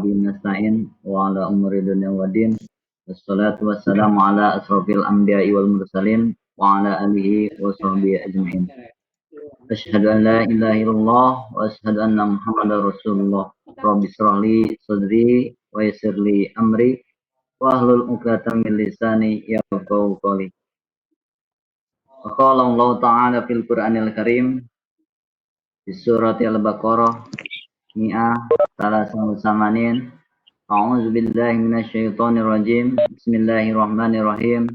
bihi nasta'in wa ala umuri dunya waddin. Wassalatu wassalamu ala asrofil anbiya'i wal mursalin wa ala alihi wa sahbihi ajma'in. Asyhadu an la ilaha illallah wa asyhadu anna Muhammadar Rasulullah. Rabbi shrah li sadri wa yassir li amri wa hlul 'uqdatam min lisani yafqahu qawli. Qala Allah Ta'ala fil Qur'anil Karim di surat Al-Baqarah mi'ah salasah samanin. A'udzu billahi minasyaitonir rajim. Bismillahirrahmanirrahim.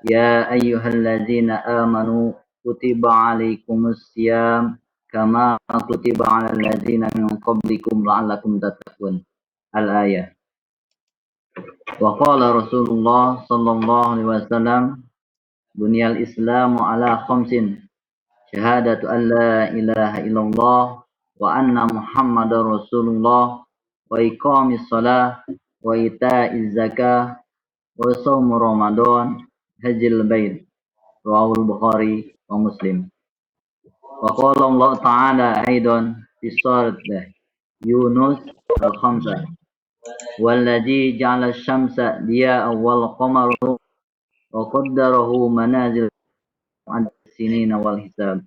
Ya ayyuhalladzina amanu kutiba alaikumus syiyam kama kutiba 'alal ladzina min qablikum la'allakum tattaqun. Al-ayah. Wa qala Rasulullah sallallahu alaihi wasallam, bunyal islamu ala khamsin, syahadatu an la ilaha illallah wa anna muhammadar rasulullah wa iqamis shalah wa ita'iz zakah wa shaum ramadan hajjil bait. Rawahul Bukhari wa Muslim. Wa qala Allah Ta'ala aidan fi surat Yunus al-khamsah, walladzi ja'ala asy-syamsa diya'a wal qamara wa qaddarahu manazil ad-sinina wal hisab.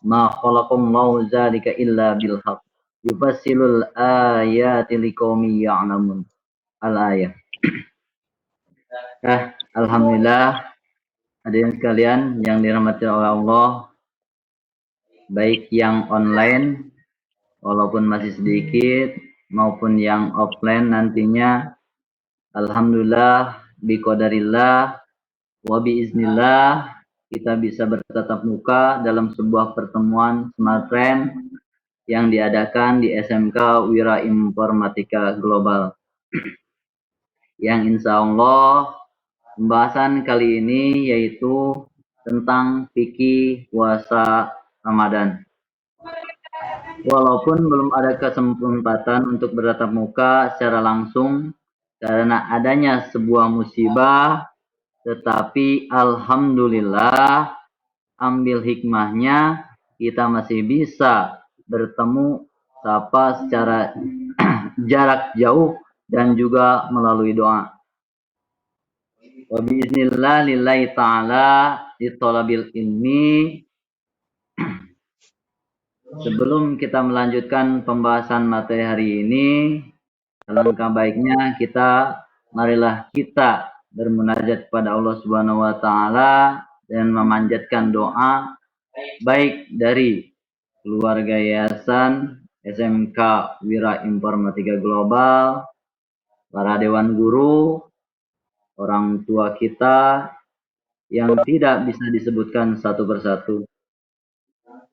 Ma khalaqallahu dzalika illa bil haqq yufassilul ayati liqaumin ya'lamun. Al-ayah. Alhamdulillah, hadirin sekalian yang dirahmati oleh Allah, baik yang online walaupun masih sedikit maupun yang offline nantinya, alhamdulillah biqadarillah wa biiznillah kita bisa bertatap muka dalam sebuah pertemuan Smartfriend yang diadakan di SMK Wira Informatika Global. Yang insya Allah pembahasan kali ini yaitu tentang fikih puasa Ramadan. Walaupun belum ada kesempatan untuk bertatap muka secara langsung karena adanya sebuah musibah, tetapi alhamdulillah ambil hikmahnya kita masih bisa bertemu sapa secara jarak jauh dan juga melalui doa. Wa biiznillah lillahi ta'ala di thalabil ilmi. Sebelum kita melanjutkan pembahasan materi hari ini, alangkah baiknya marilah kita bermunajat kepada Allah Subhanahu wa taala dan memanjatkan doa baik dari keluarga yayasan SMK Wira Informatika Global, para dewan guru, orang tua kita yang tidak bisa disebutkan satu persatu,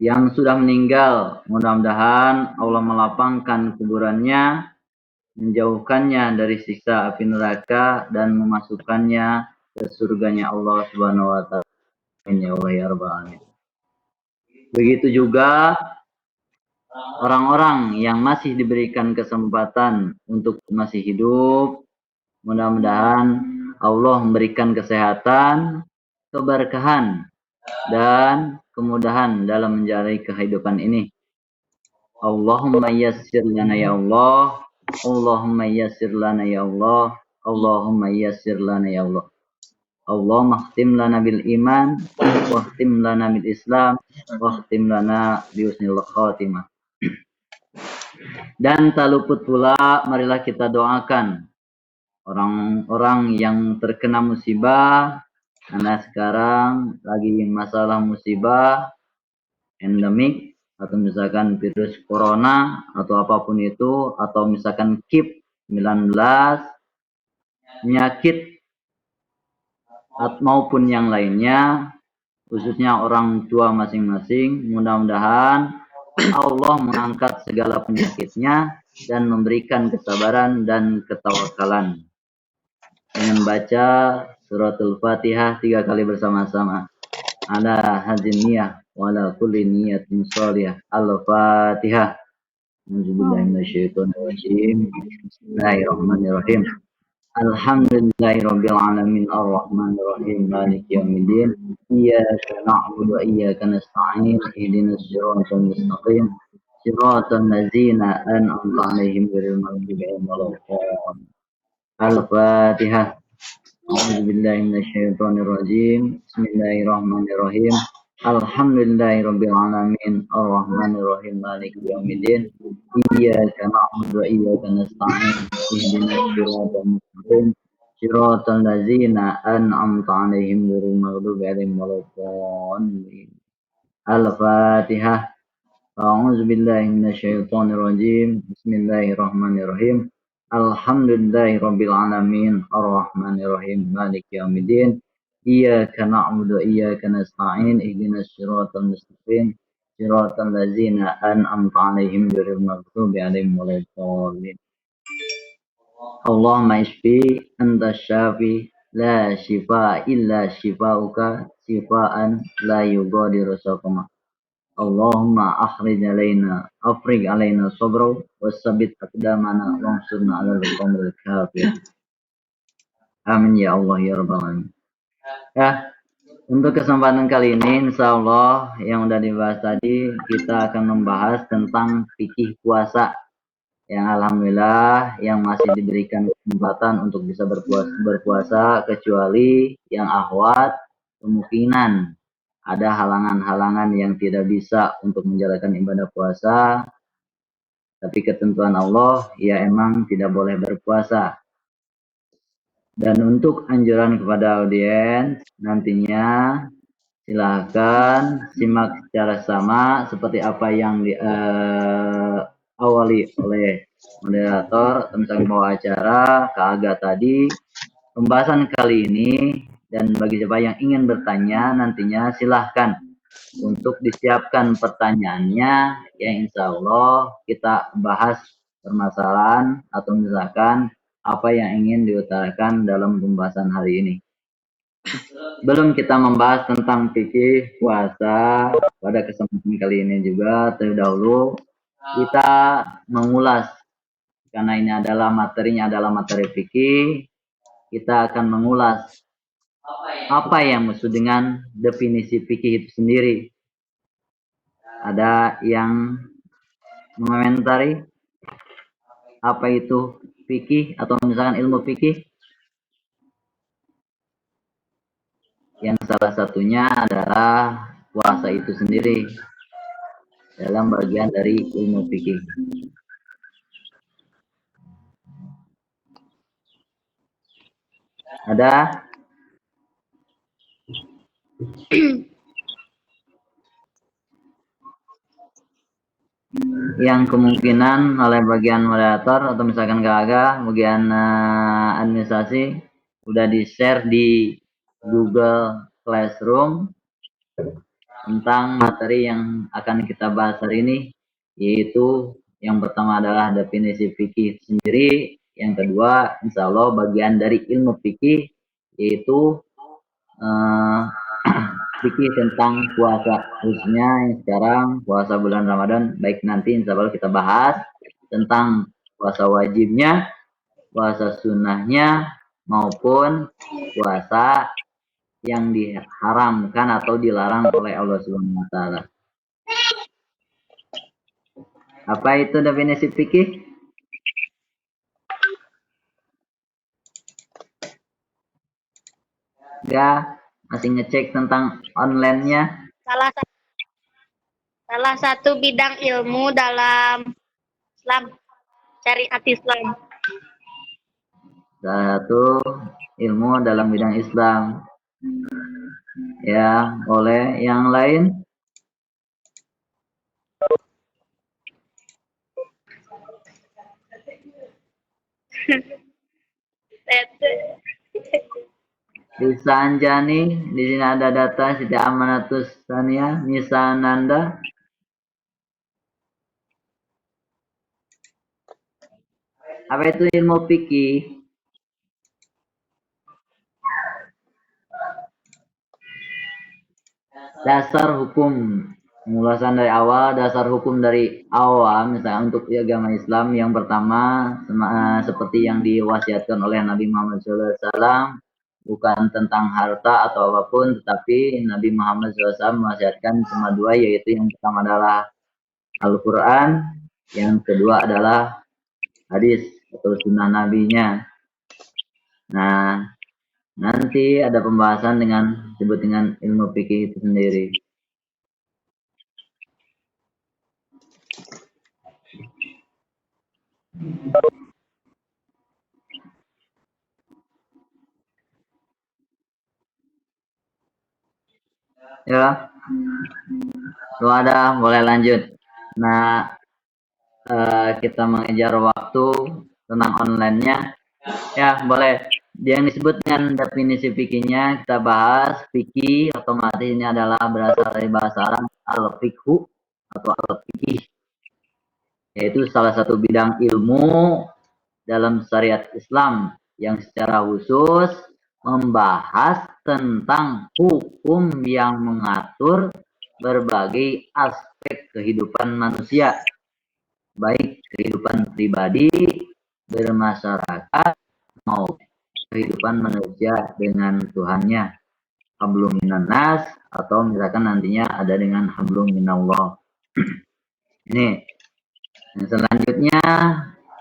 yang sudah meninggal, mudah-mudahan Allah melapangkan kuburannya, menjauhkannya dari siksa api neraka dan memasukkannya ke surganya Allah Subhanahu wa taala. Ya Allah ya Rabbal alamin. Begitu juga orang-orang yang masih diberikan kesempatan untuk masih hidup, mudah-mudahan Allah memberikan kesehatan, keberkahan dan kemudahan dalam menjalani kehidupan ini. Allahumma yassir lana ya Allah. Allahumma yassir lana ya Allah. Allahumma yassir lana ya Allah. Allahumma khtim lana bil iman wa khtim lana bil Islam wa khtim lana bi husnil khatimah. Dan tak luput pula marilah kita doakan orang-orang yang terkena musibah, karena sekarang lagi masalah musibah endemik atau misalkan virus corona atau apapun itu, atau misalkan COVID-19, penyakit maupun yang lainnya, khususnya orang tua masing-masing. Mudah-mudahan Allah mengangkat segala penyakitnya dan memberikan kesabaran dan ketawakalan dengan baca suratul Fatihah 3 kali bersama-sama. Ala hadzin niyah wa ala kulli niyatin shalihah. Al-Fatihah. Auzubillahi minasyaitonir rajim. Bismillahirrahmanirrahim. Alhamdulillahirabbil alamin arrahmanir rahim maliki yaumiddin. Iyyaka na'budu wa iyyaka nasta'in ihdinas siratal mustaqim Siratal ladzina an'amta 'alaihim ghairil maghdubi 'alaihim waladdallin. Al-Fatihah. A'udzubillahi minasyaitonir rajim. Bismillahirrahmanirrahim. Alhamdulillahirabbil alamin. Arrahmanir rahim. Maliki yaumiddin. Iyyaka na'budu wa iyyaka nasta'in. Ihdinas siratal mustaqim. Siratal ladzina an'amta 'alaihim ghairil maghdubi 'alaihim waladdallin. Al-Fatihah. A'udzubillahi minasyaitonir rajim. Bismillahirrahmanirrahim. Alhamdulillahirabbil alamin. Arrahmanir rahim. Maliki yaumiddin. Iyyaka na'budu wa iyyaka nasta'in. Ihdinas siratal mustaqim. Siratal ladzina an'amta 'alaihim ghairil maghdubi 'alaihim waladdallin. Allahumma ishfi anta syafi la shifa illa shifauka shifaan la yughadiru saqama. Allahumma afrij alaina sabra wasabbit aqdamana wansurna 'alal qawmil kafirin. Amin ya Allah ya rabbal alamin. Ya, untuk kesempatan kali ini insya Allah yang udah dibahas tadi kita akan membahas tentang fikih puasa yang alhamdulillah yang masih diberikan kesempatan untuk bisa berpuasa kecuali yang akhwat kemungkinan ada halangan-halangan yang tidak bisa untuk menjalankan ibadah puasa, tapi ketentuan Allah ya emang tidak boleh berpuasa. Dan untuk anjuran kepada audiens nantinya silahkan simak secara sama seperti apa yang diawali oleh moderator tentang bawa acara Kak Aga tadi. Pembahasan kali ini dan bagi siapa yang ingin bertanya nantinya silahkan untuk disiapkan pertanyaannya ya insya Allah kita bahas permasalahan atau misalkan apa yang ingin diutarakan dalam pembahasan hari ini. Belum kita membahas tentang fikih puasa pada kesempatan kali ini juga terlebih dahulu kita mengulas karena ini adalah materinya adalah materi fikih, kita akan mengulas apa yang maksud dengan definisi fikih itu sendiri. Ada yang mengomentari apa itu fikih atau misalkan ilmu fikih? Yang salah satunya adalah puasa itu sendiri dalam bagian dari ilmu fikih. Ada? Yang kemungkinan oleh bagian moderator atau misalkan Kak bagian administrasi udah di-share di Google Classroom tentang materi yang akan kita bahas hari ini, yaitu yang pertama adalah definisi fikih sendiri, yang kedua insya Allah bagian dari ilmu fikih yaitu fikih tentang puasa, khususnya yang sekarang puasa bulan Ramadan. Baik nanti insya Allah kita bahas tentang puasa wajibnya, puasa sunnahnya, maupun puasa yang diharamkan atau dilarang oleh Allah Subhanahu wa taala. Apa itu definisi fikih? Ya, masih ngecek tentang online-nya. Salah satu bidang ilmu dalam Islam, syariat Islam. Salah satu ilmu dalam bidang Islam. Ya, oleh yang lain? Bisa Anjani, di sini ada data Siti Amanatus Tania, Nisa Nanda. Apa itu ilmu fikih? Dasar hukum, pemulasan dari awal, dasar hukum dari awal, misalnya untuk agama Islam yang pertama seperti yang diwasiatkan oleh Nabi Muhammad SAW, bukan tentang harta atau apapun, tetapi Nabi Muhammad SAW mewasiatkan cuma dua, yaitu yang pertama adalah Al-Quran, yang kedua adalah hadis atau sunnah nabinya. Nah, nanti ada pembahasan dengan disebut dengan ilmu fikih itu sendiri. Ya, kalau ada boleh lanjut. Nah, kita mengejar waktu tentang online-nya. Ya, boleh. Yang disebut dengan definisi fikihnya kita bahas. Fikih otomatis ini adalah berasal dari bahasa Arab al-fikhu atau al-fikih, yaitu salah satu bidang ilmu dalam syariat Islam yang secara khusus membahas tentang hukum yang mengatur berbagai aspek kehidupan manusia, baik kehidupan pribadi, bermasyarakat, maupun kehidupan manusia dengan Tuhannya. Hablum minan nas, atau misalkan nantinya ada dengan hablum minallah. Ini yang selanjutnya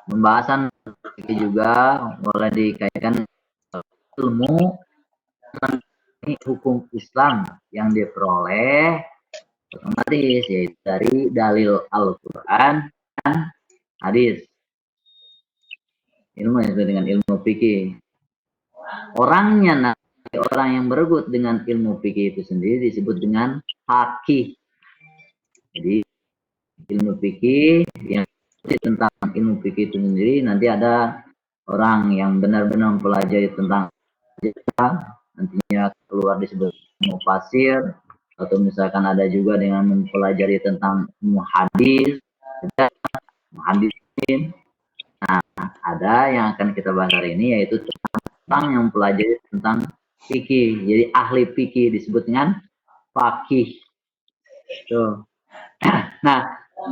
pembahasan ini juga boleh dikaitkan ilmu hukum Islam yang diperoleh otomatis yaitu dari dalil Al-Quran dan hadis. Ilmu yang disebut dengan ilmu fikih. Orangnya nanti orang yang berebut dengan ilmu fikih itu sendiri disebut dengan faqih. Jadi ilmu fikih yang tentang ilmu fikih itu sendiri nanti ada orang yang benar-benar mempelajari tentang nantinya keluar disebut mufasir, atau misalkan ada juga dengan mempelajari tentang hadis, muhadisin. Nah, ada yang akan kita bahas hari ini yaitu tentang yang mempelajari tentang fikih. Jadi ahli fikih disebut dengan faqih. Tuh. Nah,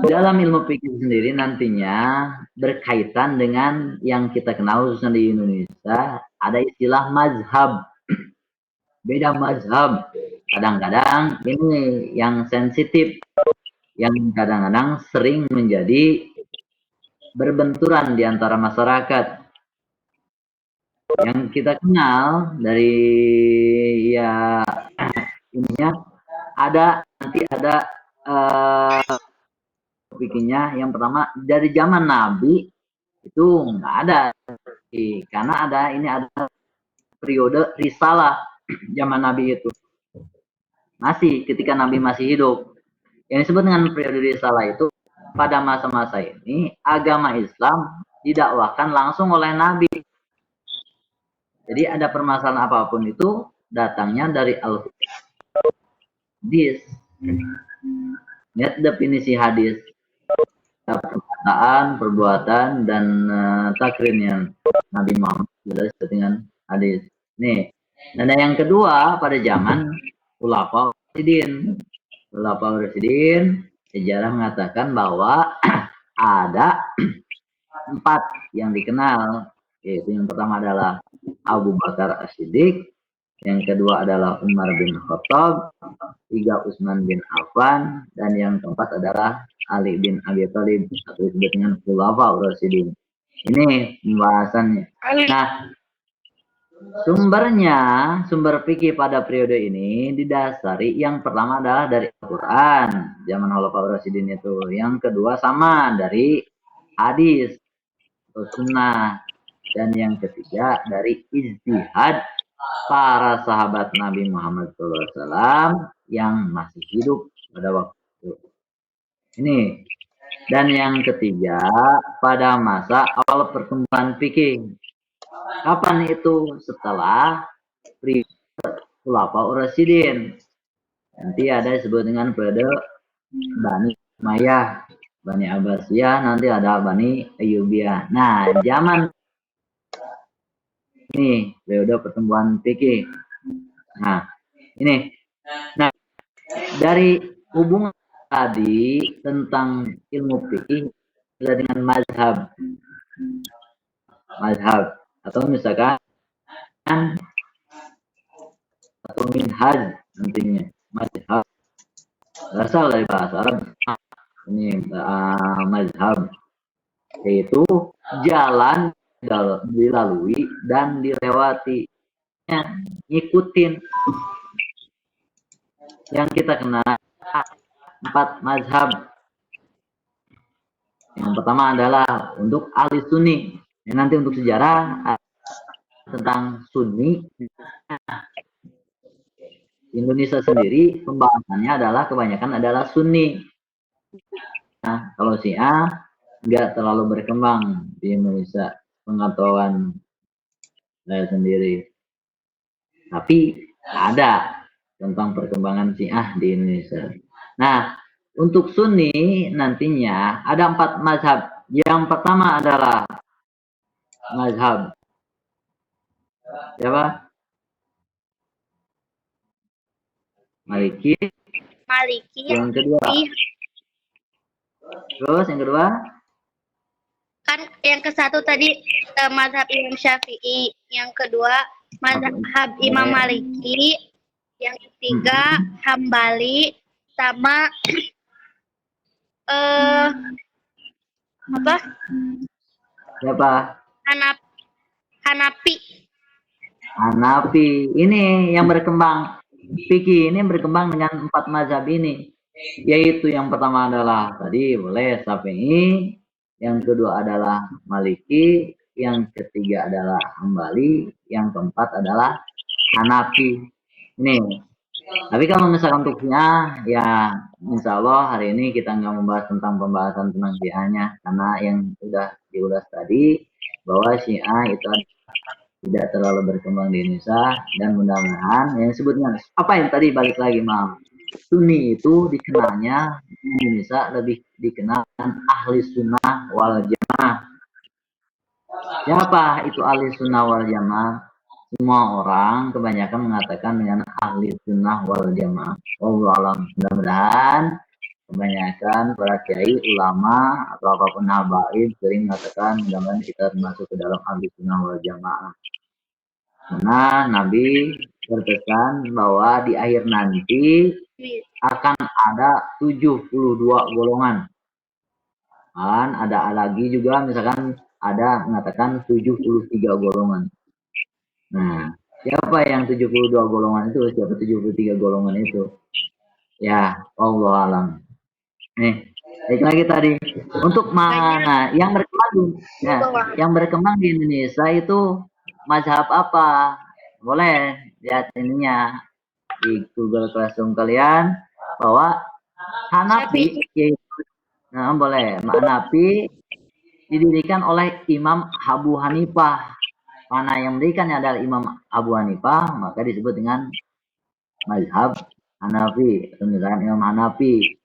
dalam ilmu fikih sendiri nantinya berkaitan dengan yang kita kenal khususnya di Indonesia ada istilah mazhab. Beda mazhab. Kadang-kadang ini yang sensitif, yang kadang-kadang sering menjadi berbenturan di antara masyarakat. Yang kita kenal dari ya ininya ada nanti ada bikinnya yang pertama dari zaman Nabi itu nggak ada, karena ada periode risalah zaman Nabi itu masih ketika Nabi masih hidup. Yang disebut dengan periode risalah itu pada masa-masa ini agama Islam didakwahkan langsung oleh Nabi. Jadi ada permasalahan apapun itu datangnya dari hadis. Lihat definisi hadis. Perkataan, perbuatan, dan takrirnya Nabi Muhammad jelas dengan hadis. Nih, dan yang kedua pada zaman Khulafaur Rasyidin. Khulafaur Rasyidin sejarah mengatakan bahwa ada 4 yang dikenal, yaitu yang pertama adalah Abu Bakar As-Siddiq, yang kedua adalah Umar bin Khattab, 3 Utsman bin Affan, dan yang keempat adalah Ali bin Abi Thalib atau disebut dengan Khulafaur Rasyidin. Ini pembahasannya. Nah, sumber fikih pada periode ini didasari yang pertama adalah dari Al-Quran zaman Khulafaur Rasyidin itu, yang kedua sama dari hadis atau sunnah, dan yang ketiga dari ijtihad para sahabat Nabi Muhammad SAW yang masih hidup pada waktu itu. Ini. Dan yang ketiga pada masa awal pertumbuhan fikih. Kapan itu? Setelah Khulafaur Rasyidin. Nanti ada disebut dengan periode Bani Umayyah, Bani Abbasiyah, nanti ada Bani Ayyubiyah. Nah, zaman ini periode pertumbuhan fikih. Nah, ini. Nah, dari hubungan tadi tentang ilmu fikih dengan mazhab. Mazhab atau misalkan atau minhaj nantinya mazhab berasal dari bahasa Arab ini mazhab, yaitu jalan dilalui dan dilewati, ngikutin yang kita kenal 4 mazhab. Yang pertama adalah untuk ahli sunni. Nanti untuk sejarah tentang sunni, Indonesia sendiri pembahasannya adalah kebanyakan adalah sunni. Nah, kalau Syiah nggak terlalu berkembang di Indonesia, pengetahuan saya sendiri. Tapi ada tentang perkembangan Syiah di Indonesia. Nah, untuk Sunni nantinya ada 4 mazhab. Yang pertama adalah mazhab siapa? Maliki. Maliki. Yang kedua. Terus yang kedua? Kan yang ke satu tadi mazhab Imam Syafi'i, yang kedua mazhab Imam Maliki, yang ketiga Hambali, sama apa? Siapa? Hanafi. Hanafi. Ini yang berkembang. Fikih ini berkembang dengan 4 mazhab ini. Yaitu yang pertama adalah tadi boleh Syafi'i, yang kedua adalah Maliki, yang ketiga adalah Hambali, yang keempat adalah Hanafi. Ini. Tapi kalau misalkan untuknya, ya insya Allah hari ini kita nggak membahas tentang pembahasan tentang Syiahnya, karena yang sudah diulas tadi bahwa Syiah itu tidak terlalu berkembang di Indonesia, dan mudah-mudahan yang disebutnya apa yang tadi balik lagi Sunni itu dikenalnya di Indonesia lebih dikenal ahli sunnah wal jamaah. Siapa itu ahli sunnah wal jamaah? Semua orang kebanyakan mengatakan dengan ahli sunnah wal jamaah. Wallahu a'lam. Mudah-mudahan kebanyakan para kiai, ulama atau apapun habaib sering mengatakan mudah-mudahan kita termasuk ke dalam ahli sunnah wal jamaah. Karena Nabi berpesan bahwa di akhir nanti akan ada 72 golongan. Dan ada lagi juga misalkan ada mengatakan 73 golongan. Nah, siapa yang 72 golongan itu? Siapa 73 golongan itu? Ya, Allah alam. Nih, baik lagi tadi. Untuk mana yang berkembang, yang berkembang di Indonesia itu mazhab apa? Boleh lihat ininya di Google Classroom kalian bahwa Hanafi, nah boleh, Hanafi didirikan oleh Imam Abu Hanifah. Mana yang mendirikannya adalah Imam Abu Hanifah, maka disebut dengan mazhab Hanafi. Misalkan Imam Hanafi.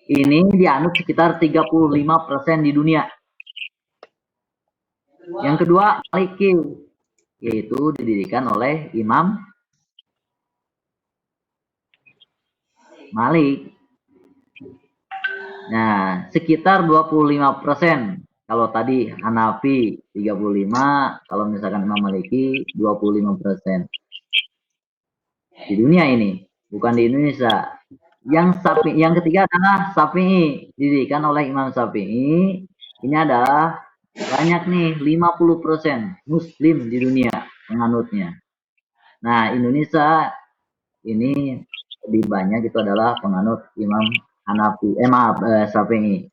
Ini dianut sekitar 35% di dunia. Yang kedua, Maliki, yaitu didirikan oleh Imam Malik. Nah, sekitar 25%. Kalau tadi Hanafi 35, kalau misalkan Imam Maliki 25%. Di dunia ini, bukan di Indonesia. Yang ketiga adalah Syafi'i, didirikan oleh Imam Syafi'i. Ini adalah banyak nih, 50% Muslim di dunia penganutnya. Nah, Indonesia ini lebih banyak itu adalah penganut Imam Hanafi, Syafi'i.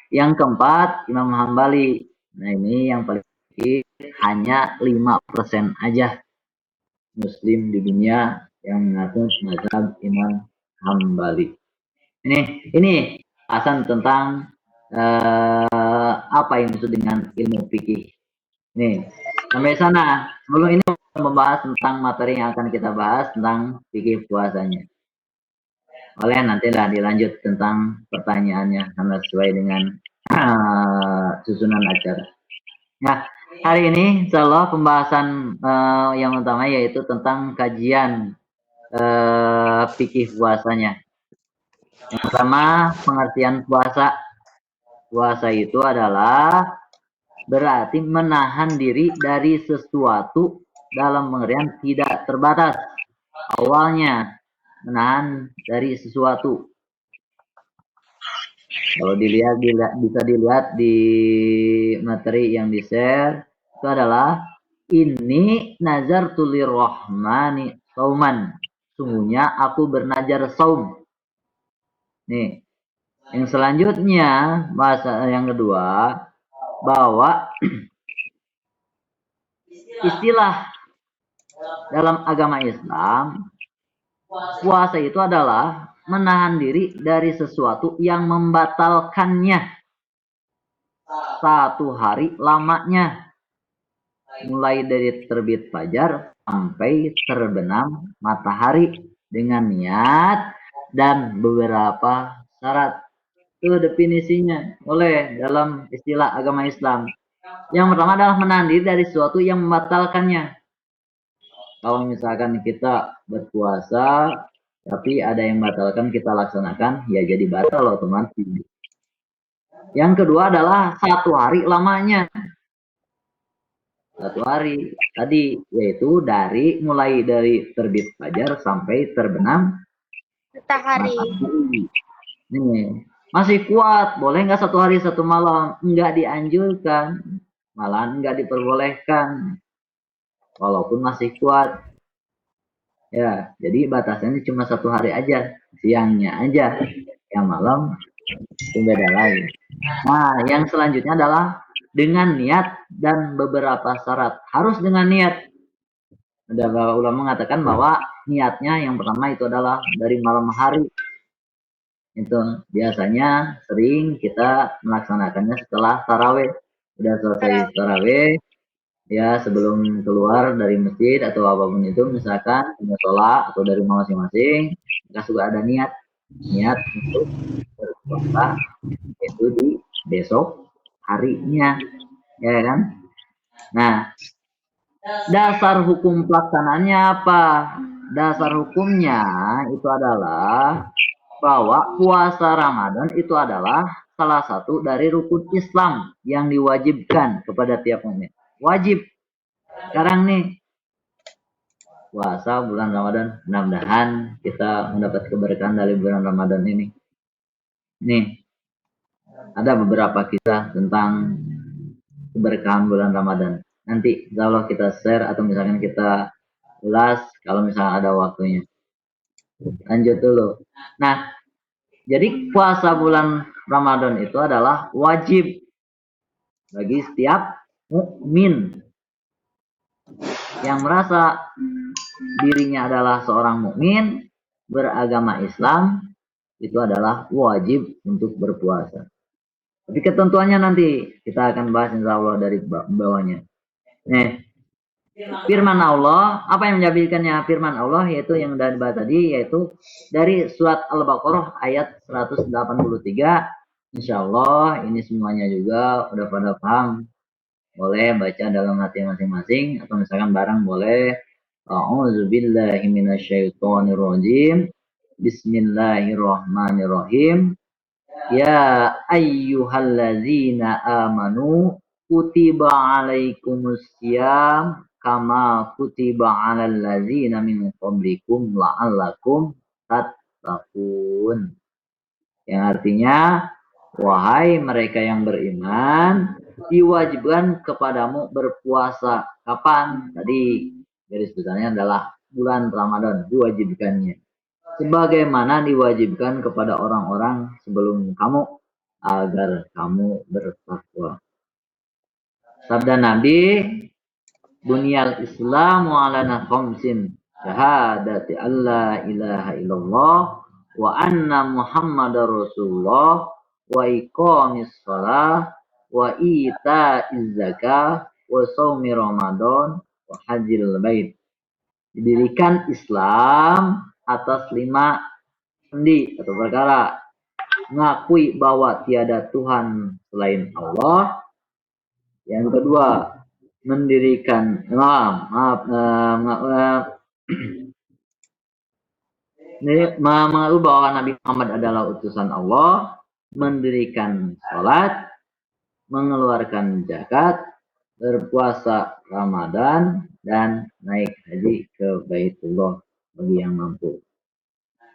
Yang keempat, Imam Hambali. Nah, ini yang paling sedikit, hanya 5% aja Muslim di dunia yang mengatur mazhab Imam Hambali. Ini bahasan tentang apa yang disebut dengan ilmu fikih. Nih, sampai sana. Sebelum ini membahas tentang materi yang akan kita bahas tentang fikih puasanya. Oleh nantilah dilanjut tentang pertanyaannya karena sesuai dengan susunan acara. Nah, hari ini insya Allah pembahasan yang utama yaitu tentang kajian fikih puasanya. Yang pertama, pengertian puasa. Puasa itu adalah berarti menahan diri dari sesuatu dalam pengertian tidak terbatas. Awalnya menahan dari sesuatu. Kalau bisa dilihat di materi yang di-share, itu adalah ini nazar tulir rohmani sauman. Sungguhnya aku bernazar saum. Nih, yang selanjutnya, bahasa yang kedua, bahwa istilah dalam agama Islam, puasa itu adalah menahan diri dari sesuatu yang membatalkannya satu hari lamanya, mulai dari terbit fajar sampai terbenam matahari dengan niat dan beberapa syarat. Itu definisinya oleh dalam istilah agama Islam. Yang pertama adalah menahan diri dari sesuatu yang membatalkannya. Kalau misalkan kita berpuasa tapi ada yang batalkan kita laksanakan, ya jadi batal otomatis. Yang kedua adalah satu hari lamanya. Satu hari tadi, yaitu mulai dari terbit fajar sampai terbenam Matahari. matahari. Nih, masih kuat, boleh nggak satu hari satu malam? Nggak dianjurkan, malah nggak diperbolehkan, walaupun masih kuat. Ya, jadi batasannya cuma satu hari aja, siangnya aja, yang malam itu beda lagi. Nah, yang selanjutnya adalah dengan niat dan beberapa syarat. Harus dengan niat. Ada beberapa ulama mengatakan bahwa niatnya yang pertama itu adalah dari malam hari. Itu biasanya sering kita melaksanakannya setelah taraweh. Sudah selesai taraweh, ya sebelum keluar dari masjid atau apapun itu, misalkan sholat atau dari rumah masing-masing, kita sudah ada niat untuk berpuasa itu di besok harinya, ya kan? Nah, dasar hukum pelaksanaannya apa? Dasar hukumnya itu adalah bahwa puasa Ramadan itu adalah salah satu dari rukun Islam yang diwajibkan kepada tiap mukmin. Wajib. Sekarang nih puasa bulan Ramadan, mudah-mudahan kita mendapat keberkahan dari bulan Ramadan ini. Nih, ada beberapa kisah tentang keberkahan bulan Ramadan. Nanti kalau kita share atau misalkan kita ulas kalau misalnya ada waktunya. Lanjut dulu. Nah, jadi puasa bulan Ramadan itu adalah wajib bagi setiap mukmin yang merasa dirinya adalah seorang mukmin beragama Islam, itu adalah wajib untuk berpuasa. Tapi ketentuannya nanti kita akan bahas insya Allah dari bawahnya. Nih, firman Allah, apa yang menjadikannya firman Allah, yaitu yang dari bahas tadi, yaitu dari surat Al-Baqarah ayat 183. Insya Allah ini semuanya juga udah pada paham. Boleh baca dalam hati masing-masing, atau misalkan bareng boleh. A'udzubillahi minasyaitonirrajim. Bismillahirrahmanirrahim. Ya ayyuhallazina amanu kutiba alaikumusiyam kama kutiba alal ladzina min qablikum la'allakum tattaqun. Yang artinya, wahai mereka yang beriman, diwajibkan kepadamu berpuasa. Kapan? Tadi garis besarnya adalah bulan Ramadan diwajibkannya. Sebagaimana diwajibkan kepada orang-orang sebelum kamu agar kamu bertakwa. Sabda Nabi, Bunyal Islamu ala khamsin, syahadati alla ilaha illallah wa anna Muhammadar Rasulullah wa iqamis shalah wa ita'iz zakah wa shaumi Ramadan wa hajjil bait. Didirikan Islam atas 5 sendi atau perkara. Mengakui bahwa tiada Tuhan selain Allah. Yang kedua, mendirikan mengakui bahwa Nabi Muhammad adalah utusan Allah, mendirikan sholat, mengeluarkan zakat, berpuasa Ramadan, dan naik haji ke Baitullah bagi yang mampu.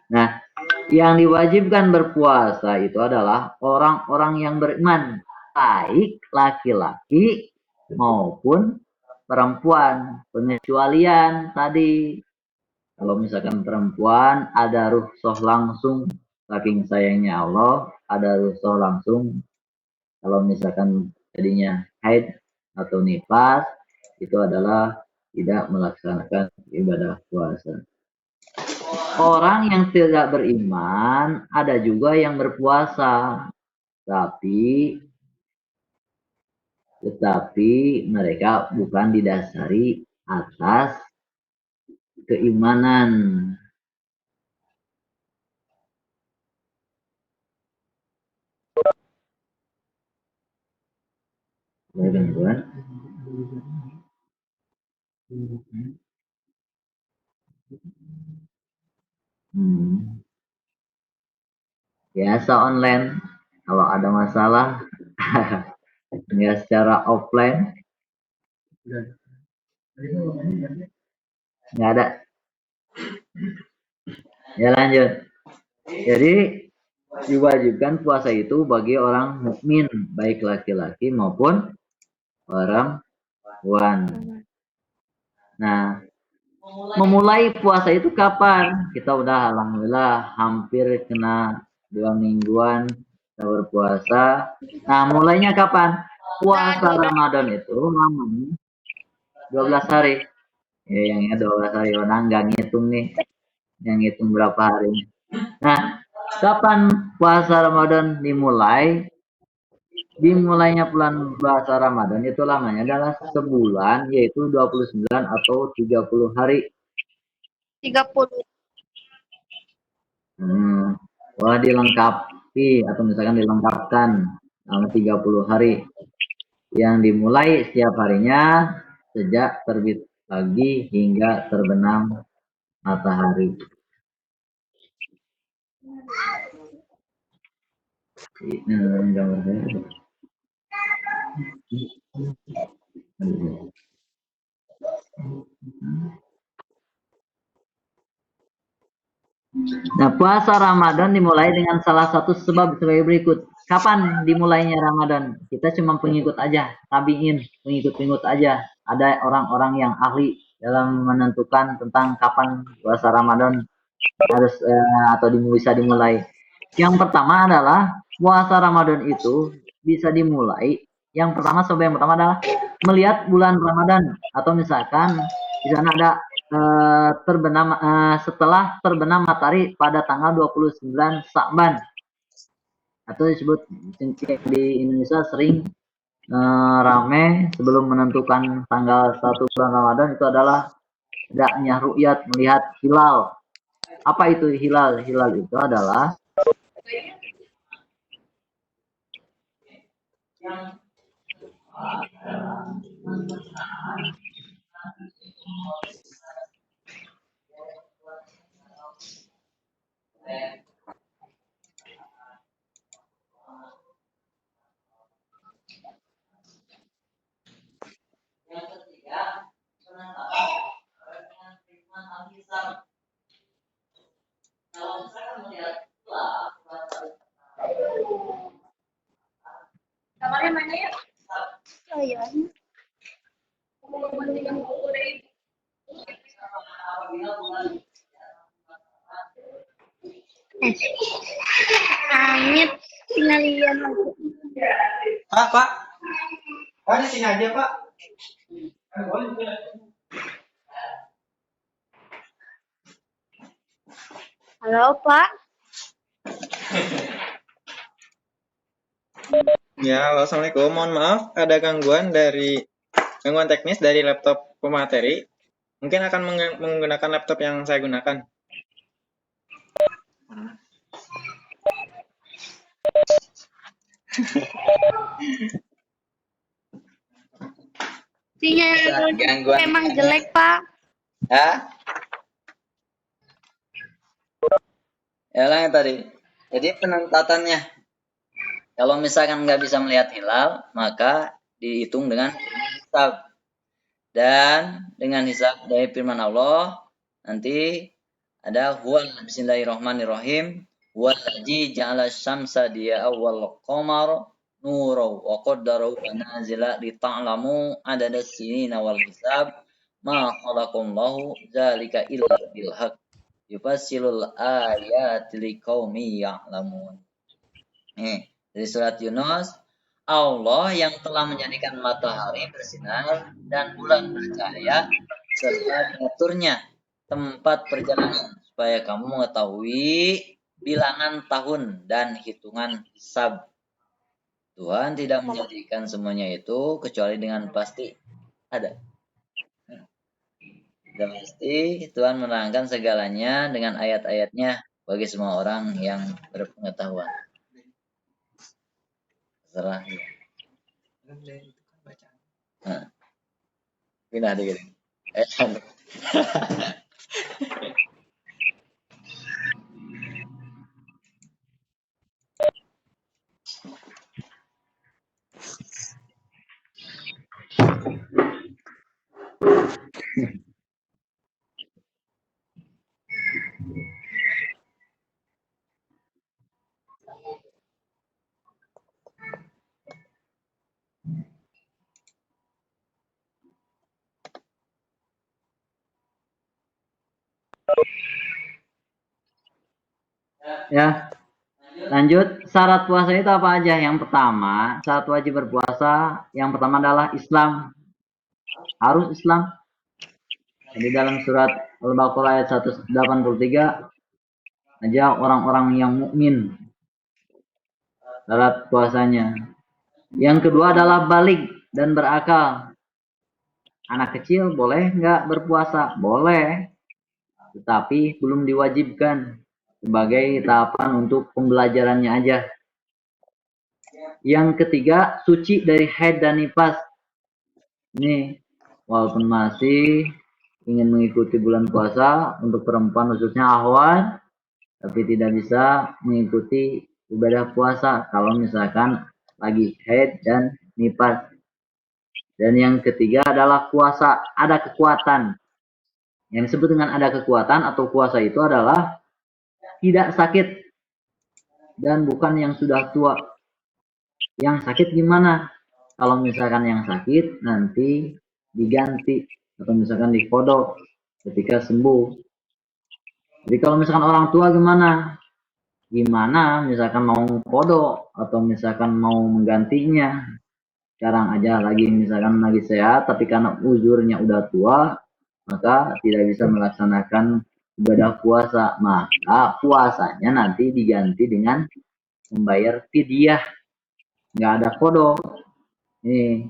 Nah, Yang diwajibkan berpuasa itu adalah orang-orang yang beriman, baik laki-laki maupun perempuan. Pengecualian tadi, kalau misalkan perempuan ada rukhsah langsung, saking sayangnya Allah, ada rukhsah langsung. Kalau misalkan jadinya haid atau nifas, itu adalah tidak melaksanakan ibadah puasa. Orang yang tidak beriman ada juga yang berpuasa, tapi mereka bukan didasari atas keimanan. Ada gangguan? Biasa online. Kalau ada masalah, nggak secara offline, nggak ada. Ya lanjut. Jadi diwajibkan puasa itu bagi orang mukmin, baik laki-laki maupun perempuan. Nah, memulai puasa itu kapan? Kita udah alhamdulillah hampir kena 2 mingguan kita berpuasa. Nah, mulainya kapan? Puasa Ramadan itu lamanya 12 hari. Ya, yang 12 hari orang nggak ngitung nih, yang ngitung berapa hari. Nah, kapan puasa Ramadan dimulai? Dimulainya bulan puasa Ramadan itu lamanya adalah sebulan, yaitu 29 atau 30 hari. 30. Wah, dilengkapi atau misalkan dilengkapkan selama 30 hari yang dimulai setiap harinya sejak terbit pagi hingga terbenam matahari. Nah, puasa Ramadan dimulai dengan salah satu sebab sebagai berikut. Kapan dimulainya Ramadan? Kita cuma pengikut aja, tabiin, pengikut-pengikut aja. Ada orang-orang yang ahli dalam menentukan tentang kapan puasa Ramadan harus atau bisa dimulai. Yang pertama adalah puasa Ramadan itu bisa dimulai. Yang pertama, sebab yang pertama adalah melihat bulan Ramadan, atau misalkan di sana ada terbenam setelah terbenam matahari pada tanggal 29 Sa'ban, atau disebut di Indonesia sering rame sebelum menentukan tanggal 1 bulan Ramadan itu adalah tidaknya ru'yat, melihat hilal. Apa itu hilal? Hilal itu adalah Kamarnya mana ya? Oh iya. Amit tinggalin lagi. Pak. Pak di sini aja, Pak. Halo, Pak. Ya, halo, assalamualaikum. Mohon maaf, ada gangguan teknis dari laptop pemateri. Mungkin akan menggunakan laptop yang saya gunakan. Sinyal Gangguan emang jelek, Pak. Ya? Ya lah yang tadi. Jadi penentatannya, kalau misalkan nggak bisa melihat hilal, maka dihitung dengan hisab. Dan dengan hisab dari firman Allah, nanti ada huwal bismillahirrahmanirrahim Wallazi ja'ala syamsa diya'a wal qamara nuran wa qaddarahu manazila li ta'lamu adada sinina wal hisab ma khalaqallahu dzalika illa bil haqq yufassilul ayati liqaumin ya'lamun. Dari surat Yunus, Allah yang telah menjadikan matahari bersinar dan bulan bercahaya serta mengaturnya tempat perjalanan supaya kamu mengetahui bilangan tahun dan hitungan hisab. Tuhan tidak menjadikan semuanya itu kecuali dengan pasti ada. Dan pasti Tuhan menerangkan segalanya dengan ayat-ayatnya bagi semua orang yang berpengetahuan. Serah ya. Pindah dikit. Ya, lanjut. Syarat puasa itu apa aja? Yang pertama, syarat wajib berpuasa yang pertama adalah Islam. Harus Islam. Jadi dalam surat Al-Baqarah ayat 183 aja orang-orang yang mukmin syarat puasanya. Yang kedua adalah balik dan berakal. Anak kecil boleh nggak berpuasa? Boleh, tetapi belum diwajibkan, sebagai tahapan untuk pembelajarannya aja. Yang ketiga, suci dari haid dan nifas. Ini walaupun masih ingin mengikuti bulan puasa untuk perempuan khususnya ahwat, tapi tidak bisa mengikuti ibadah puasa kalau misalkan lagi haid dan nifas. Dan yang ketiga adalah puasa ada kekuatan. Yang disebut dengan ada kekuatan atau puasa itu adalah tidak sakit dan bukan yang sudah tua. Yang sakit gimana? Kalau misalkan yang sakit nanti diganti atau misalkan dikodok ketika sembuh. Jadi kalau misalkan orang tua gimana? Gimana misalkan mau kodok atau misalkan mau menggantinya? Sekarang aja lagi misalkan lagi sehat tapi karena uzurnya udah tua maka tidak bisa melaksanakan ibadah puasa, maka puasanya nanti diganti dengan membayar fidyah. Nggak ada kodok. Ini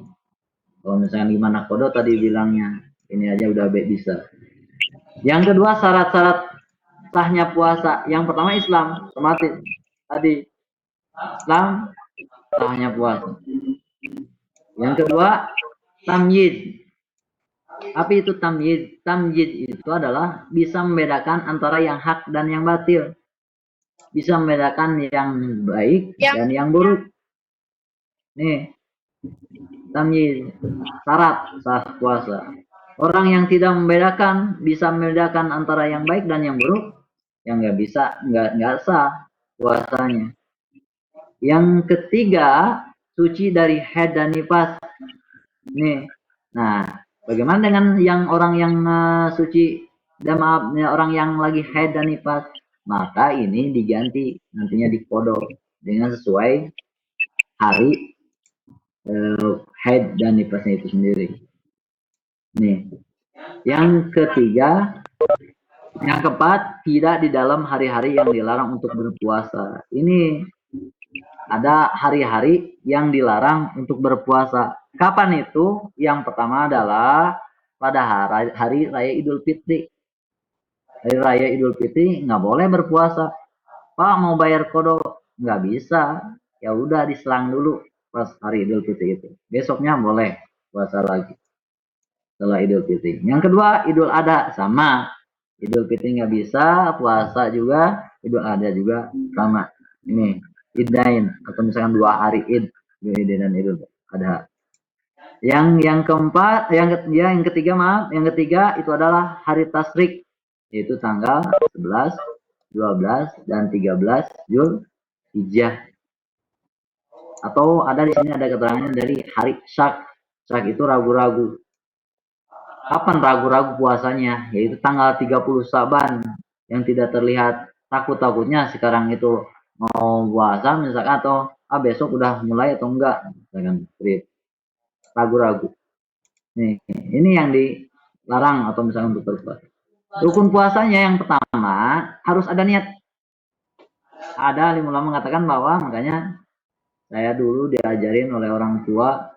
kalau misalkan gimana kodok tadi bilangnya, ini aja udah bisa. Yang kedua syarat-syarat sahnya puasa. Yang pertama Islam, otomatis tadi Islam sahnya puasa. Yang kedua tamyiz. Apa itu tamyiz? Tamyiz itu adalah bisa membedakan antara yang hak dan yang batil. Bisa membedakan yang baik dan yang buruk. Nih, tamyiz, syarat sah puasa. Orang yang tidak membedakan, bisa membedakan antara yang baik dan yang buruk, yang nggak bisa, nggak sah puasanya. Yang ketiga, suci dari haid dan nifas. Nih, nah, bagaimana dengan yang orang yang suci dan maaf, orang yang lagi haid dan nifas? Maka ini diganti nantinya dikodok dengan sesuai hari haid dan nifasnya itu sendiri. Nih, yang ketiga, yang keempat, tidak di dalam hari-hari yang dilarang untuk berpuasa. Ini ada hari-hari yang dilarang untuk berpuasa. Kapan itu? Yang pertama adalah pada hari raya Idul Fitri. Hari raya Idul Fitri nggak boleh berpuasa. Pak mau bayar kodok nggak bisa. Ya udah diselang dulu pas hari Idul Fitri itu. Besoknya boleh puasa lagi setelah Idul Fitri. Yang kedua Idul Adha sama. Idul Fitri nggak bisa, puasa juga, Idul Adha juga sama. Ini Idain atau misalkan 2 hari Id, Idul Idin dan Idul Adha. Yang keempat, yang ketiga itu adalah hari Tasyrik, yaitu tanggal 11 12 dan 13 Zulhijjah. Atau ada di sini ada keterangannya dari hari Syak. Syak itu ragu-ragu. Kapan ragu-ragu puasanya? Yaitu tanggal 30 Saban yang tidak terlihat. Takut-takutnya sekarang itu mau puasa misalkan, atau besok udah mulai atau enggak, misalkan ragu-ragu. Nih, ini yang dilarang atau misalkan untuk berpuasa. Rukun puasanya yang pertama harus ada niat. Ada ulama mengatakan bahwa, makanya saya dulu diajarin oleh orang tua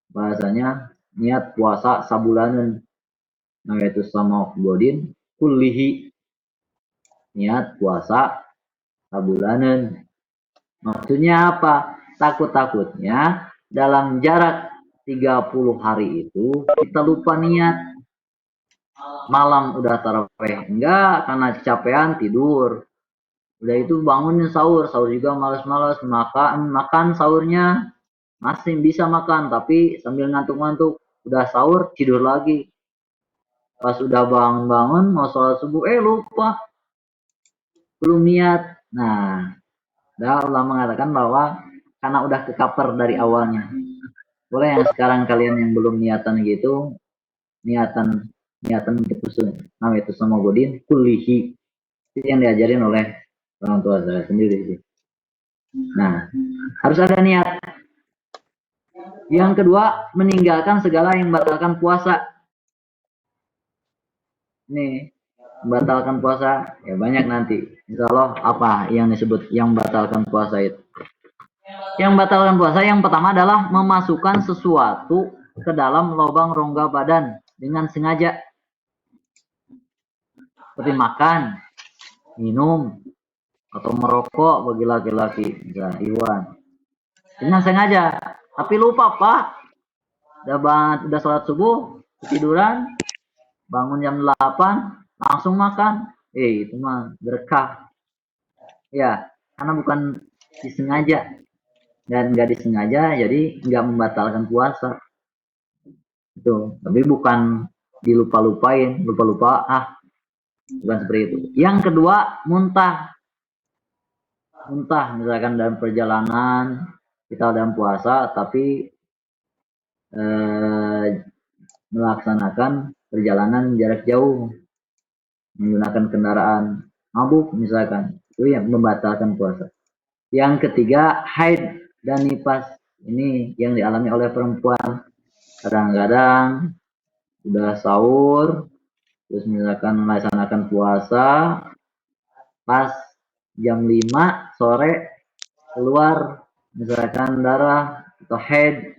bahasanya niat puasa sabulanan, yaitu sama godin kullihi, niat puasa sabulanan. Maksudnya apa? Takut-takutnya dalam jarak 30 hari itu kita lupa niat. Malam udah tarawih enggak, karena kecapean tidur. Udah itu bangunnya sahur juga males-males, makan sahurnya masih bisa makan tapi sambil ngantuk-ngantuk. Udah sahur tidur lagi. Pas udah bangun-bangun mau sholat subuh, lupa belum niat. Nah, Allah mengatakan bahwa karena udah kekaper dari awalnya. Boleh yang sekarang kalian yang belum niatan gitu, niatan itu sama godin kulihi, itu yang diajarin oleh orang tua saya sendiri sih. Nah, harus ada niat. Yang kedua, meninggalkan segala yang membatalkan puasa. Nih, membatalkan puasa ya banyak nanti. Insya Allah apa yang disebut yang membatalkan puasa itu? Yang membatalkan puasa yang pertama adalah memasukkan sesuatu ke dalam lubang rongga badan dengan sengaja. Seperti makan, minum, atau merokok bagi laki-laki, misalnya Iwan. Dengan sengaja, tapi lupa Pak. Udah sholat subuh, tiduran, bangun jam 8, langsung makan. Itu mah berkah. Ya, karena bukan disengaja. Dan nggak disengaja, jadi nggak membatalkan puasa. Itu, tapi bukan dilupa-lupain, lupa-lupa, bukan seperti itu. Yang kedua, muntah misalkan dalam perjalanan kita dalam puasa tapi melaksanakan perjalanan jarak jauh menggunakan kendaraan, mabuk misalkan, itu yang membatalkan puasa. Yang ketiga, haid dan nifas. Ini yang dialami oleh perempuan. Kadang-kadang udah sahur terus misalkan melaksanakan puasa, pas jam 5 sore keluar misalkan darah atau haid,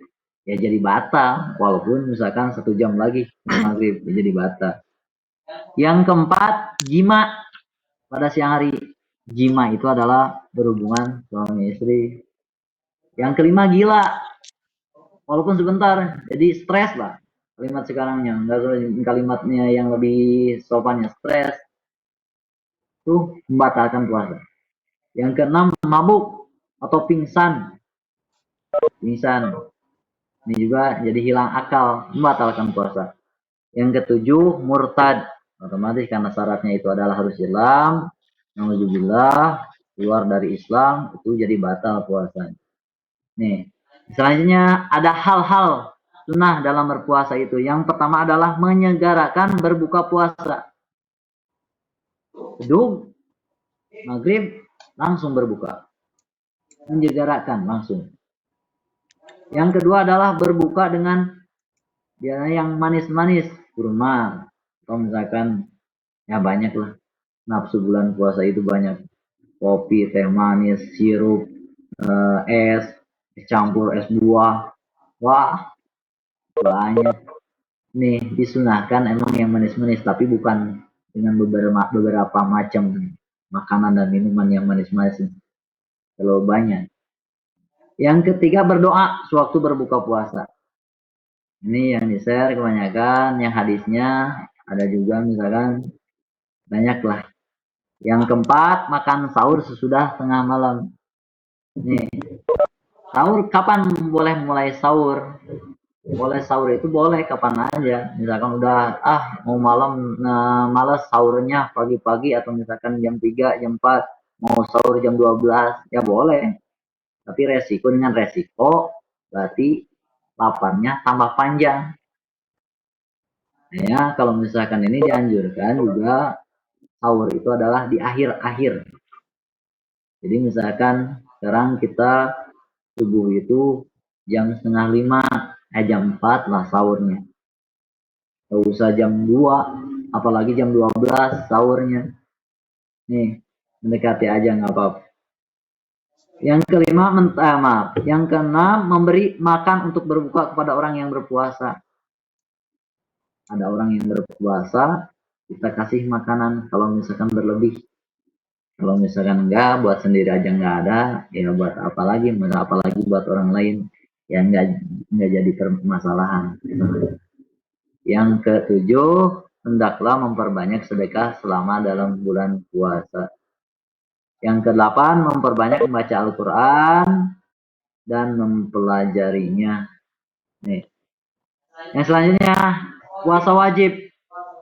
ya jadi batal, walaupun misalkan 1 jam lagi maghrib, ya jadi batal. Yang keempat, jima pada siang hari. Jima itu adalah berhubungan suami istri. Yang kelima, gila, walaupun sebentar, jadi stres lah kalimat sekarangnya, enggak kalimatnya yang lebih sopannya, stres, itu membatalkan puasa. Yang keenam, mabuk atau pingsan. Ini juga jadi hilang akal, membatalkan puasa. Yang ketujuh, murtad. Otomatis karena syaratnya itu adalah harus Islam, naudzubillah, keluar dari Islam, itu jadi batal puasanya. Nih, selanjutnya ada hal-hal sunnah dalam berpuasa itu. Yang pertama adalah menyegerakan berbuka puasa. Bedug, maghrib, langsung berbuka. Menyegerakan langsung. Yang kedua adalah berbuka dengan yang manis-manis, kurma, atau misalkan ya banyak lah, nafsu bulan puasa itu banyak, kopi, teh manis, sirup, es, campur es buah, wah banyak. Nih disunahkan emang yang manis-manis, tapi bukan dengan beberapa macam makanan dan minuman yang manis-manis, terlalu banyak. Yang ketiga, berdoa sewaktu berbuka puasa. Ini yang di-share kebanyakan, yang hadisnya ada juga misalkan banyak lah. Yang keempat, makan sahur sesudah tengah malam. Nih, sahur kapan boleh mulai sahur? Boleh sahur itu boleh kapan aja. Misalkan udah mau malam males sahurnya pagi-pagi atau misalkan jam 3, jam 4 mau sahur jam 12 ya boleh. Tapi resiko dengan resiko berarti laparnya tambah panjang. Ya, kalau misalkan ini dianjurkan juga sahur itu adalah di akhir-akhir. Jadi misalkan sekarang kita subuh itu jam setengah 5, jam 4 lah sahurnya. Gak usah jam 2, apalagi jam 12 sahurnya. Nih, mendekati aja nggak apa-apa. Yang kelima, maaf. Yang keenam, memberi makan untuk berbuka kepada orang yang berpuasa. Ada orang yang berpuasa, kita kasih makanan kalau misalkan berlebih. Kalau misalkan enggak, buat sendiri aja nggak ada, ya buat apa lagi? Apalagi buat orang lain, ya nggak jadi permasalahan. Yang ketujuh, hendaklah memperbanyak sedekah selama dalam bulan puasa. Yang kedelapan, memperbanyak membaca Al-Quran dan mempelajarinya. Nih. Yang selanjutnya, puasa wajib.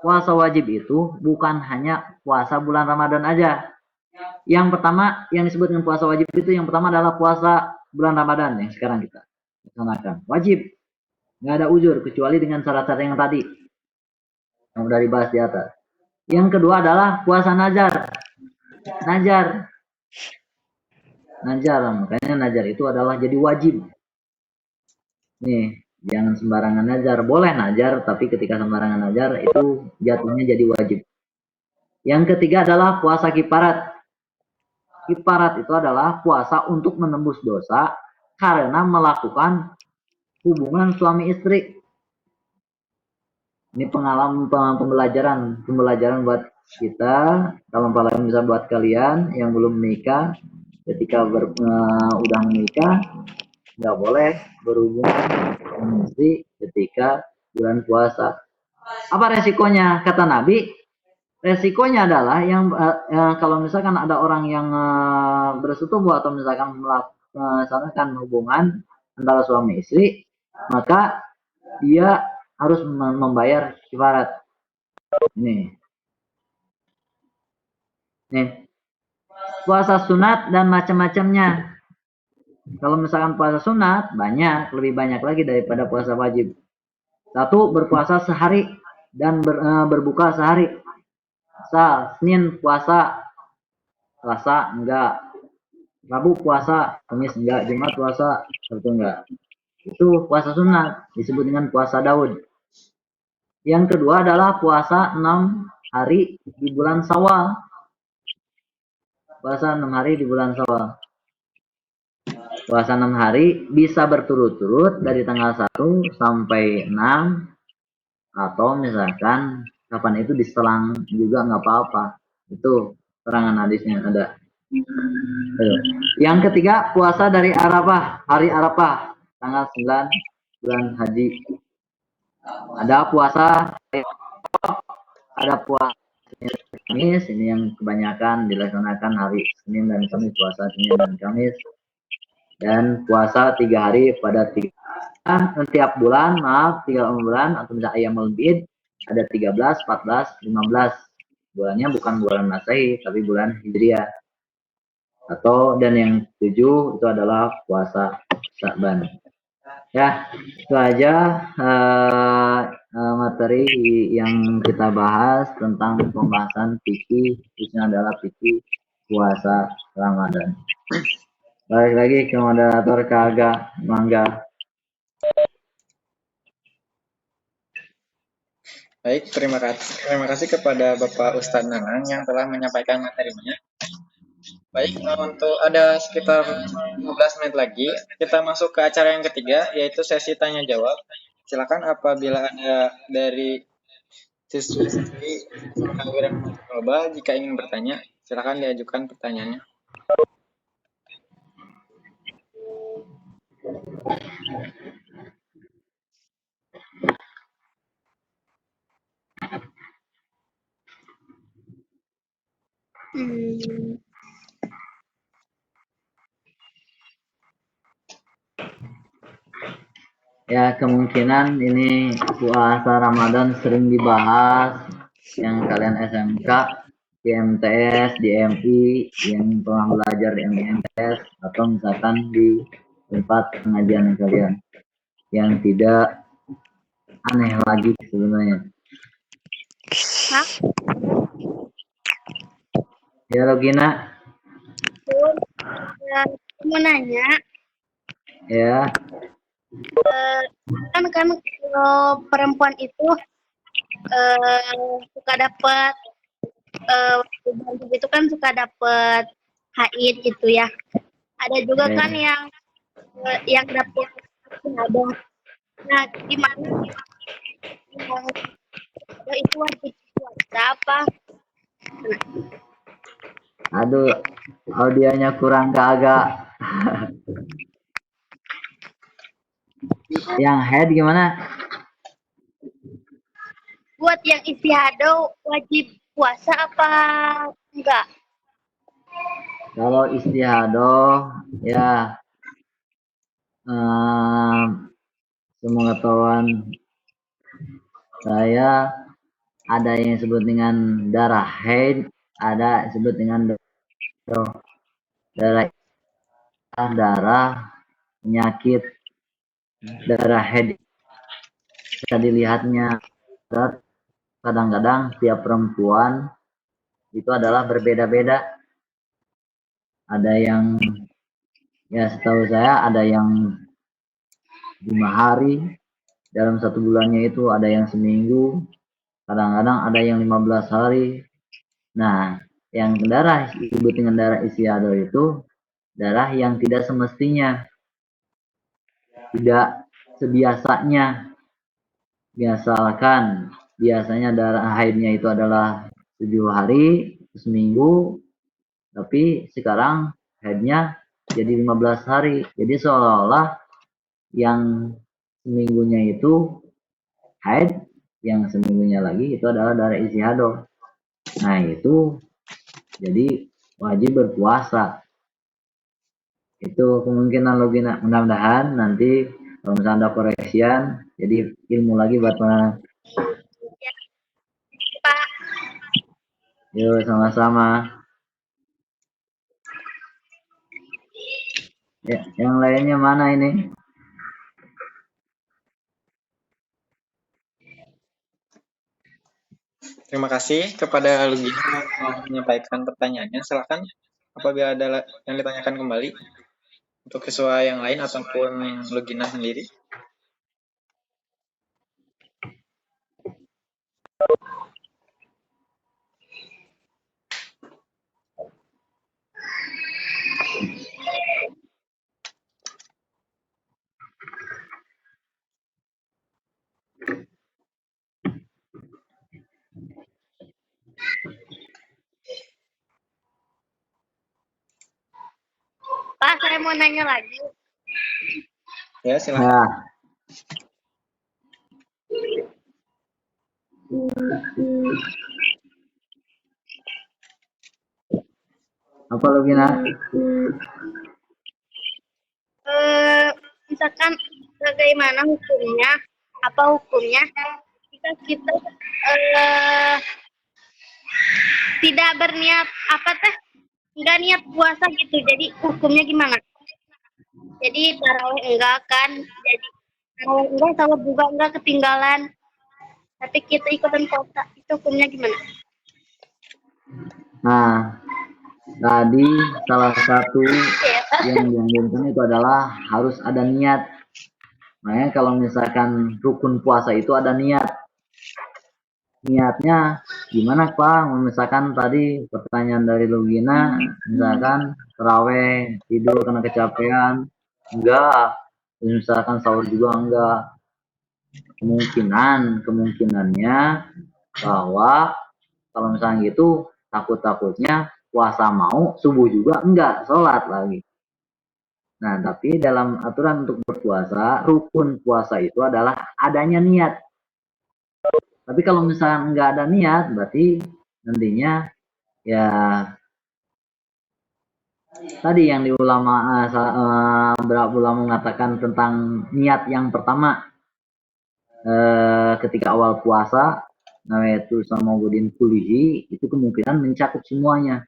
Puasa wajib itu bukan hanya puasa bulan Ramadan aja. Yang pertama, yang disebut dengan puasa wajib itu yang pertama adalah puasa bulan Ramadan yang sekarang kita laksanakan. Wajib. Nggak ada uzur kecuali dengan syarat-syarat yang tadi. Yang sudah dibahas di atas. Yang kedua adalah puasa nazar. Najar. Makanya najar itu adalah jadi wajib. Nih, jangan sembarangan najar. Boleh najar, tapi ketika sembarangan najar itu jatuhnya jadi wajib. Yang ketiga adalah puasa kifarat. Kifarat itu adalah puasa untuk menembus dosa karena melakukan hubungan suami istri. Ini pengalaman pembelajaran buat kita, kalau paling bisa buat kalian yang belum menikah, ketika udah menikah nggak boleh berhubungan dengan istri ketika bulan puasa. Apa resikonya? Kata Nabi, resikonya adalah yang kalau misalkan ada orang yang bersetubuh atau misalkan melaksanakan hubungan antara suami istri, maka dia harus membayar kifarat. Nih, puasa sunat dan macam-macamnya. Kalau misalkan puasa sunat banyak, lebih banyak lagi daripada puasa wajib. Satu, berpuasa sehari dan berbuka sehari. Senin puasa, Selasa enggak, Rabu puasa, Kamis enggak, Jumat puasa, Sabtu enggak. Itu puasa sunat, disebut dengan puasa Daud. Yang kedua adalah puasa 6 hari di bulan Syawal. Puasa 6 hari di bulan Syawal. Puasa 6 hari bisa berturut-turut dari tanggal 1 sampai 6, atau misalkan kapan itu diselang juga nggak apa-apa. Itu terangan hadisnya ada. Yang ketiga, puasa dari Arafah, hari Arafah, tanggal 9 bulan Haji. Ada puasa Kamis, ini yang kebanyakan dilaksanakan hari Senin dan Kamis, puasa Senin dan Kamis. Dan puasa 3 hari pada tiap bulan, 3 bulan, atau misalnya Ayyamul Bid, ada 13, 14, 15. Bulannya bukan bulan Masehi, tapi bulan Hijriah. Dan yang 7 itu adalah puasa Sya'ban. Ya, itu aja materi yang kita bahas tentang pembahasan fikih, khususnya adalah fikih puasa Ramadan. Balik lagi ke moderator Kak Mangga. Baik, terima kasih kepada Bapak Ustadz Nanang yang telah menyampaikan materinya. Baik, untuk ada sekitar 15 menit lagi, kita masuk ke acara yang ketiga, yaitu sesi tanya jawab. Silakan apabila ada dari siswi Purnawira Global, jika ingin bertanya, silakan diajukan pertanyaannya. Ya, kemungkinan ini puasa Ramadan sering dibahas yang kalian SMK, di MTS, di MI, yang pernah belajar di MTS, atau misalkan di tempat pengajian kalian yang tidak aneh lagi sebenarnya. Hah? Ya, Rogina, Mau nanya, ya, kan kalau perempuan itu suka dapat itu kan suka dapat haid gitu ya. Ada juga ya. kan yang dapat ada. Nah, gimana yang ada itu wajib puasa apa? Aduh, audionya kurang agak. Yang head gimana? Buat yang istiadah wajib puasa apa enggak? Kalau istiadoh, ya, sepengetahuan saya ada yang disebut dengan darah haid, ada disebut dengan darah darah penyakit. Darah haid bisa dilihatnya kadang-kadang tiap perempuan itu adalah berbeda-beda. Ada yang, ya setahu saya ada yang 5 hari dalam 1 bulannya, itu ada yang seminggu, kadang-kadang ada yang 15 hari. Nah, yang darah disebut dengan darah istiadah itu darah yang tidak semestinya, tidak sebiasanya. Misalkan biasanya darah haidnya itu adalah 7 hari seminggu, tapi sekarang haidnya jadi 15 hari. Jadi seolah-olah yang seminggunya itu haid, yang seminggunya lagi itu adalah darah istihadah. Nah, itu jadi wajib berpuasa. Itu kemungkinan logina. Mudah-mudahan nanti kalau misalnya ada koreksian, jadi ilmu lagi buat teman. Pak, Yuk, sama-sama. Ya, yang lainnya mana ini? Terima kasih kepada Lugina yang telah menyampaikan pertanyaannya. Silakan apabila ada yang ditanyakan kembali untuk siswa yang lain ataupun Lugina sendiri. Pak, saya mau nanya lagi. Ya, silakan. Nah, apa logina? Misalkan bagaimana hukumnya? Apa hukumnya jika kita tidak berniat nggak niat puasa gitu, jadi hukumnya gimana? Jadi tarawih enggak kan, jadi tarawih enggak, sahur juga enggak, ketinggalan, tapi kita ikutan puasa, itu hukumnya gimana? Nah, tadi salah satu yang dianjurkan itu adalah harus ada niat. Makanya kalau misalkan rukun puasa itu ada niat. Niatnya gimana Pak? Misalkan tadi pertanyaan dari Lugina, misalkan terawih, tidur karena kecapean, enggak. Misalkan sahur juga enggak. Kemungkinannya bahwa kalau misalnya gitu, takutnya puasa mau, subuh juga enggak, sholat lagi. Nah, tapi dalam aturan untuk berpuasa, rukun puasa itu adalah adanya niat. Tapi kalau misalnya enggak ada niat, berarti nantinya ya tadi yang di ulama beberapa ulama mengatakan tentang niat yang pertama ketika awal puasa, yaitu sama budin kulihi, itu kemungkinan mencakup semuanya.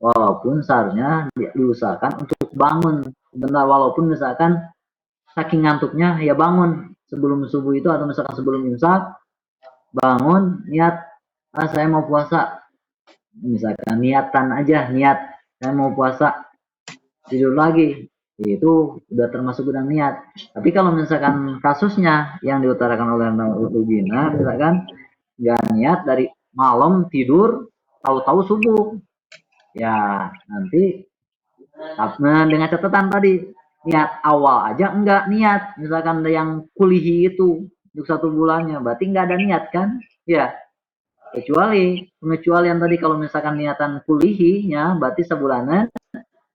Walaupun seharusnya diusahakan untuk bangun. Benar, walaupun misalkan saking ngantuknya ya bangun sebelum subuh itu, atau misalkan sebelum imsak bangun niat saya mau puasa, misalkan niatan aja, niat saya mau puasa, tidur lagi, itu udah termasuk gudang niat. Tapi kalau misalkan kasusnya yang diutarakan oleh Rubina, misalkan nggak niat dari malam tidur, tahu-tahu subuh, ya nanti dengan catatan tadi, niat awal aja enggak niat, misalkan yang kulihi itu untuk 1 bulannya, berarti nggak ada niat kan ya, kecuali pengecualian tadi kalau misalkan niatan kulihinya berarti sebulanan,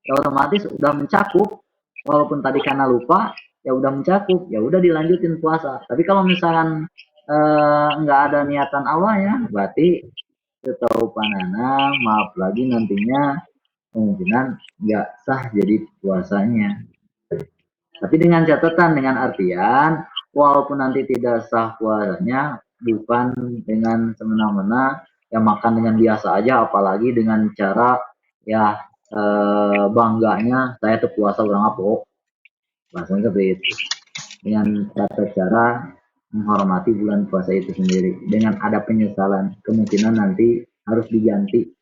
ya otomatis udah mencakup, walaupun tadi karena lupa ya udah mencakup, ya udah dilanjutin puasa. Tapi kalau misalkan nggak ada niatan awalnya, berarti setahu panana, maaf lagi nantinya kemungkinan nggak sah jadi puasanya. Tapi dengan catatan, dengan artian walaupun nanti tidak sah puasanya, bukan dengan semena-mena ya makan dengan biasa aja, apalagi dengan cara ya bangganya saya tuh puasa orang apa, bahasanya seperti itu, dengan tata cara menghormati bulan puasa itu sendiri, dengan ada penyesalan kemungkinan nanti harus diganti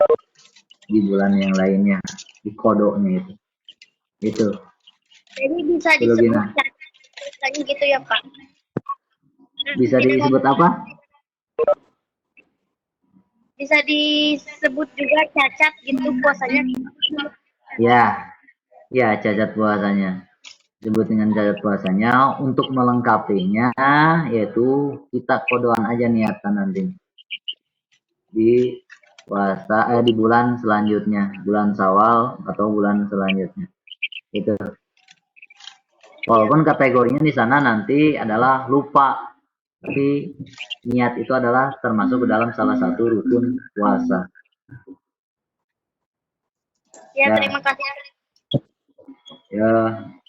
di bulan yang lainnya, di kodoknya itu Jadi bisa itu disebut Gina. puasanya gitu ya Pak? Bisa disebut apa? Bisa disebut juga cacat gitu puasanya. Ya, ya cacat puasanya. Disebut dengan cacat puasanya. Untuk melengkapinya, yaitu kita kodoan aja niatan nanti di puasa di bulan selanjutnya, bulan Syawal atau bulan selanjutnya. Itu. Walaupun kategorinya di sana nanti adalah lupa, tapi niat itu adalah termasuk ke dalam salah satu rukun puasa. Ya, Ya, terima kasih. ya,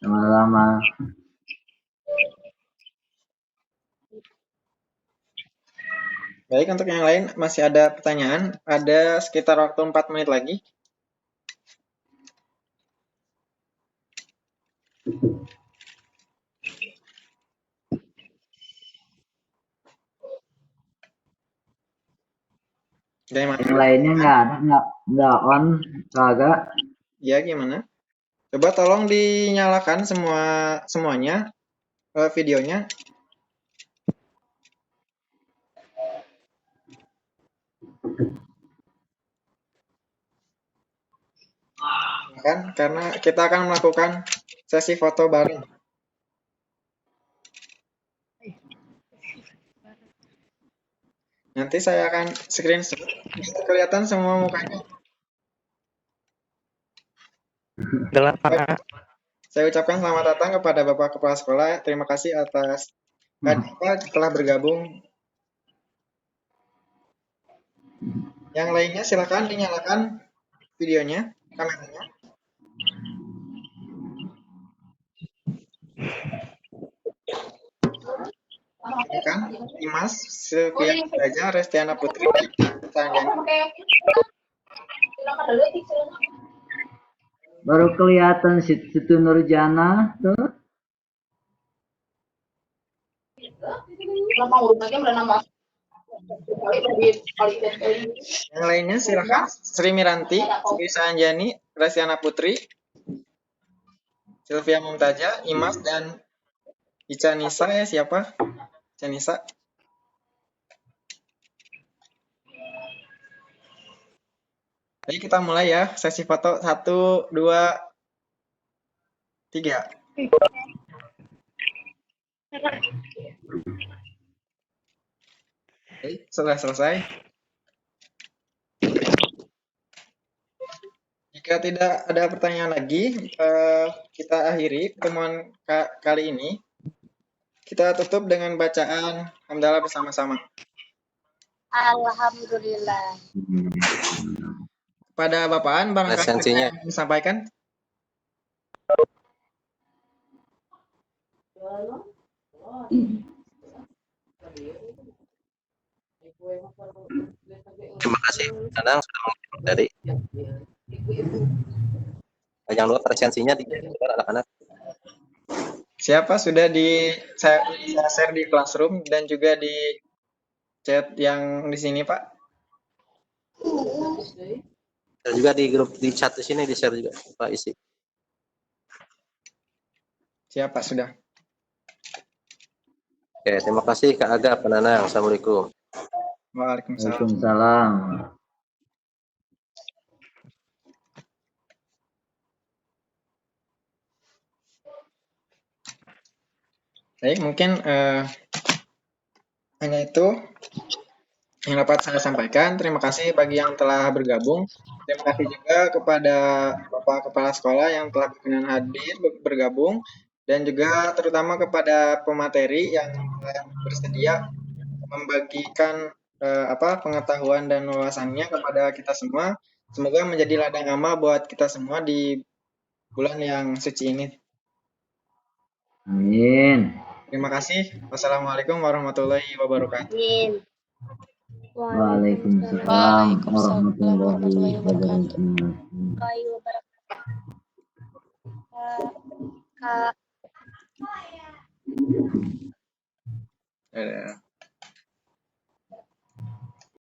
sama-sama. Baik, untuk yang lain masih ada pertanyaan? Ada sekitar waktu 4 menit lagi. Yang lainnya nggak on, kagak. Ya, gimana? Coba tolong dinyalakan semuanya videonya. Kan karena kita akan melakukan sesi foto bareng. Nanti saya akan screenshot, bisa kelihatan semua mukanya. Saya ucapkan selamat datang kepada Bapak Kepala Sekolah. Terima kasih atas telah bergabung. Yang lainnya silakan dinyalakan videonya, kameranya. Ini kan Dimas, Sylvia Raja, Restiana Putri, Baru kelihatan situ Nurjana tuh. Yang lainnya silakan Sri Miranti, Sri Sanjani, Restiana Putri, Sylvia Mumtaja, Imas, dan Ica Nisa ya, siapa? Ica Nisa. Jadi kita mulai ya, sesi foto 1, 2, 3. Oke, sudah selesai. Jika tidak ada pertanyaan lagi, kita akhiri pertemuan kali ini. Kita tutup dengan bacaan hamdalah bersama-sama. Alhamdulillah. Pada Bapak An, barangkali ada yang disampaikan? Terima kasih Nanang sudah mengirim dari. Yang luar presensinya di anak-anak. Siapa sudah saya share di Classroom dan juga di chat yang di sini, Pak? Dan juga di grup di chat di sini di share juga Pak isi. Siapa sudah? Oke, terima kasih Kak Aga, Pak Nanang. Assalamualaikum. Waalaikumsalam. Waalaikumsalam. Baik, mungkin hanya itu yang dapat saya sampaikan. Terima kasih bagi yang telah bergabung. Terima kasih juga kepada Bapak Kepala Sekolah yang telah berkenan hadir bergabung, dan juga terutama kepada pemateri yang bersedia membagikan pengetahuan dan wawasannya kepada kita semua. Semoga menjadi ladang amal buat kita semua di bulan yang suci ini. Amin. Terima kasih. Wassalamualaikum warahmatullahi wabarakatuh. Amin. Waalaikumsalam warahmatullahi wabarakatuh. wabarakatuh. Kak. Dadah.